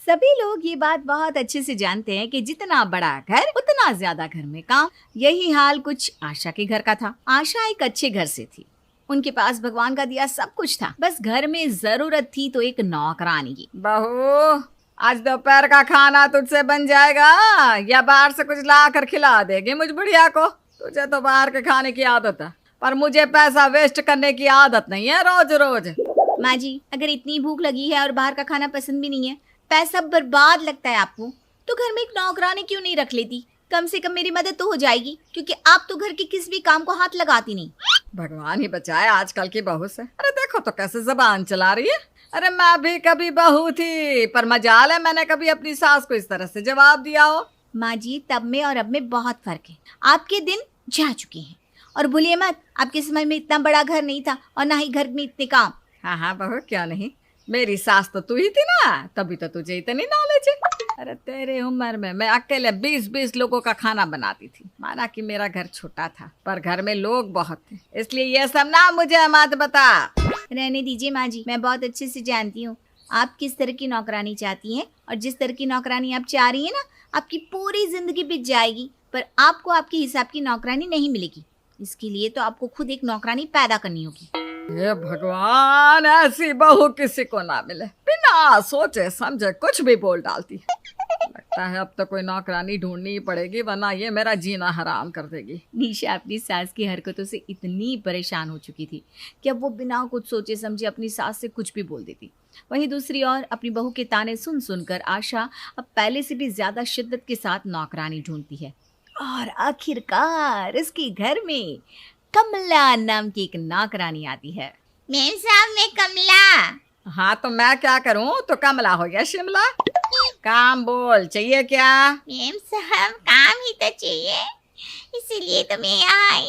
सभी लोग ये बात बहुत अच्छे से जानते हैं कि जितना बड़ा घर उतना ज्यादा घर में काम। यही हाल कुछ आशा के घर का था। आशा एक अच्छे घर से थी। उनके पास भगवान का दिया सब कुछ था, बस घर में जरूरत थी तो एक नौकरानी की। बहू, आज दोपहर का खाना तुझसे बन जाएगा या बाहर से कुछ ला कर खिला देगी मुझ बुढ़िया को? तुझे तो बाहर के खाने की आदत है, पर मुझे पैसा वेस्ट करने की आदत नहीं है रोज रोज। माँ जी, अगर इतनी भूख लगी है और बाहर का खाना पसंद भी नहीं है, पैसा बर्बाद लगता है आपको, तो घर में एक नौकरानी क्यों नहीं रख लेती? कम से कम मेरी मदद तो हो जाएगी, क्योंकि आप तो घर के किसी भी काम को हाथ लगाती नहीं। भगवान ही बचाए आजकल की बहू से। अरे देखो तो कैसे जबान चला रही है। अरे मैं भी कभी बहू थी, पर मजाल है मैंने कभी अपनी सास को इस तरह से जवाब दिया हो। माँ जी, तब में और अब में बहुत फर्क है। आपके दिन जा चुके हैं। और भूलिए मत, आपके समय में इतना बड़ा घर नहीं था और ना ही घर में इतने काम। हाँ हाँ बहू, क्या नहीं, मेरी सास तो तू ही थी ना, तभी तो तुझे इतनी नॉलेज है। अरे तेरे उम्र में मैं अकेले 20-20 लोगों का खाना बनाती थी। माना कि मेरा घर छोटा था, पर घर में लोग बहुत थे, इसलिए ये सब ना मुझे मत बता। रहने दीजिए माँ जी, मैं बहुत अच्छे से जानती हूँ आप किस तरह की नौकरानी चाहती हैं, और जिस तरह की नौकरानी आप चाह रही हैं ना, आपकी पूरी जिंदगी बीत जाएगी, पर आपको आपके हिसाब की नौकरानी नहीं मिलेगी। इसके लिए तो आपको खुद एक नौकरानी पैदा करनी होगी। हे भगवान, ऐसी बहू किसी को ना मिले, बिना सोचे समझे कुछ भी बोल डालती है। लगता है अब तो कोई नौकरानी ढूंढनी ही पड़ेगी, वरना ये मेरा जीना हराम कर देगी। निशा अपनी सास की हरकतों से इतनी परेशान हो चुकी थी कि अब वो बिना कुछ सोचे समझे अपनी सास से कुछ भी बोल देती। वहीं दूसरी ओर अपनी बहू के ताने सुन सुनकर आशा अब पहले से भी ज्यादा शिद्दत के साथ नौकरानी ढूंढती है। और आखिरकार इसके घर में कमला नाम की एक नौकरानी आती है। मेम साहब, मैं कमला। हाँ तो मैं क्या करूं, तो कमला हो गया शिमला। काम बोल, चाहिए क्या? मेम साहब, काम ही तो चाहिए, इसीलिए तो मैं यहाँ आई।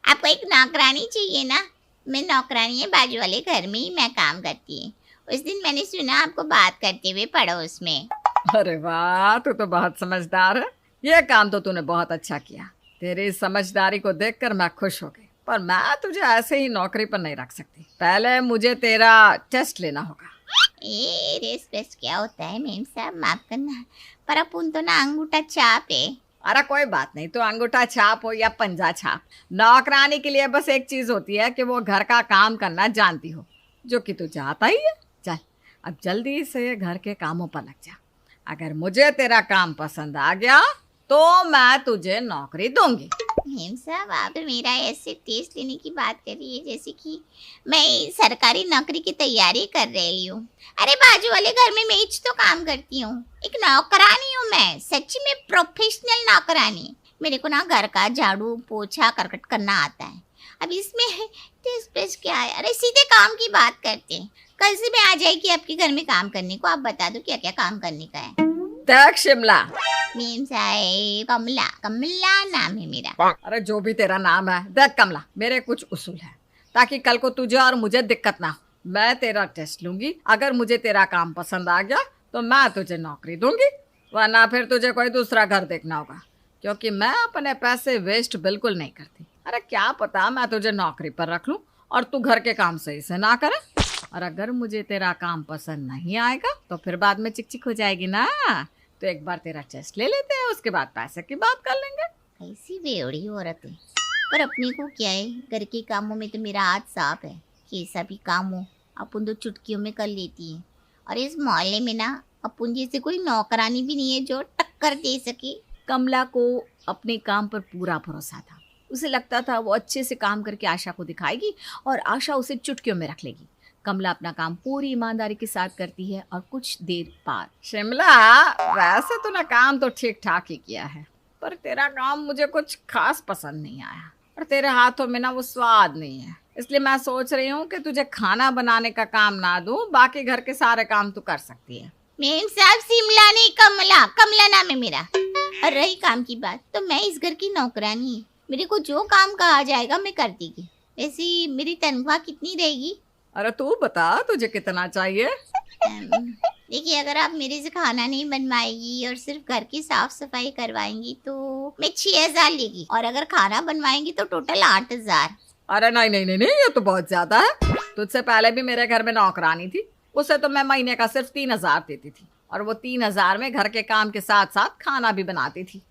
आपको एक नौकरानी चाहिए ना? मैं नौकरानी है, बाजू वाले घर में ही मैं काम करती है। उस दिन मैंने सुना आपको बात करते हुए पड़ोस में। अरे वाह, तू तो बहुत समझदार है। ये काम तो तूने बहुत अच्छा किया। तेरी समझदारी को देखकर मैं खुश हो गई, पर मैं तुझे ऐसे ही नौकरी पर नहीं रख सकती। पहले मुझे तेरा टेस्ट लेना होगा। टेस्ट क्या होता है मेम साहब? माफ करना, पर अपन तो ना अंगूठा छाप है। अरे कोई बात नहीं, तो अंगूठा छाप हो या पंजा छाप, नौकरानी के लिए बस एक चीज होती है कि वो घर का काम करना जानती हो, जो कि तू चाहता ही है। चल अब जल्दी से घर के कामों पर लग जा। अगर मुझे तेरा काम पसंद आ गया तो मैं तुझे नौकरी दूंगी। मेम साहब, आप मेरा ऐसे टेस्ट लेने की बात कर रही है जैसे कि मैं सरकारी नौकरी की तैयारी कर रही हूँ। अरे बाजू वाले घर में मैं ही तो काम करती हूँ, एक नौकरानी हूँ मैं, सच्ची में प्रोफेशनल नौकरानी। मेरे को ना घर का झाड़ू पोछा करकट करना आता है। अब इसमें टेस्ट पेस्ट क्या है? अरे सीधे काम की बात करते हैं। कल से मैं आ जाएगी आपके घर में काम करने को। आप बता दो क्या क्या काम करने का है। देख शिमला, मेम साहब, कमला, कमला नाम है मेरा। अरे जो भी तेरा नाम है, देख कमला, मेरे कुछ उसूल है ताकि कल को तुझे और मुझे दिक्कत ना हो। मैं तेरा टेस्ट लूंगी, अगर मुझे तेरा काम पसंद आ गया तो मैं तुझे नौकरी दूंगी, वरना फिर तुझे कोई दूसरा घर देखना होगा, क्योंकि मैं अपने पैसे वेस्ट बिल्कुल नहीं करती। अरे क्या पता मैं तुझे नौकरी पर रख लूं और तू घर के काम सही से ना करे, और अगर मुझे तेरा काम पसंद नहीं आएगा तो फिर बाद में चिक चिक हो जाएगी ना। तो एक बार तेरा टेस्ट ले लेते हैं, उसके बाद पैसे की बात कर लेंगे। ऐसी बेवड़ी औरत है, पर अपने को क्या है, घर के कामों में तो मेरा हाथ साफ है। कैसा भी काम हो अपन तो चुटकियों में कर लेती है। और इस मोहल्ले में ना अपन जैसे कोई नौकरानी भी नहीं है जो टक्कर दे सके। कमला को अपने काम पर पूरा भरोसा था। उसे लगता था वो अच्छे से काम करके आशा को दिखाएगी और आशा उसे चुटकियों में रख लेगी। कमला अपना काम पूरी ईमानदारी के साथ करती है और कुछ देर बाद। शिमला, वैसे तूने काम तो ठीक ठाक ही किया है, पर तेरा काम मुझे कुछ खास पसंद नहीं आया, और तेरे हाथों में ना वो स्वाद नहीं है। इसलिए मैं सोच रही हूँ कि तुझे खाना बनाने का काम ना दूं, बाकी घर के सारे काम तू कर सकती है। मेम साहब, शिमला नहीं कमला, कमला नाम है मेरा। और रही काम की बात, तो मैं इस घर की नौकरानी है। मेरे को जो काम कहा जाएगा मैं कर देगी। वैसे मेरी तनख्वाह कितनी रहेगी? अरे तू बता, तुझे कितना चाहिए? देखिए, अगर आप मेरे से खाना नहीं बनवाएगी और सिर्फ घर की साफ सफाई करवाएंगी तो मैं 6,000 लेगी, और अगर खाना बनवाएंगी तो टोटल 8,000। अरे नहीं नहीं नहीं नहीं, ये तो बहुत ज्यादा है। तुझसे पहले भी मेरे घर में नौकरानी थी, उसे तो मैं महीने का सिर्फ 3,000 देती थी, और वो 3,000 में घर के काम के साथ साथ खाना भी बनाती थी।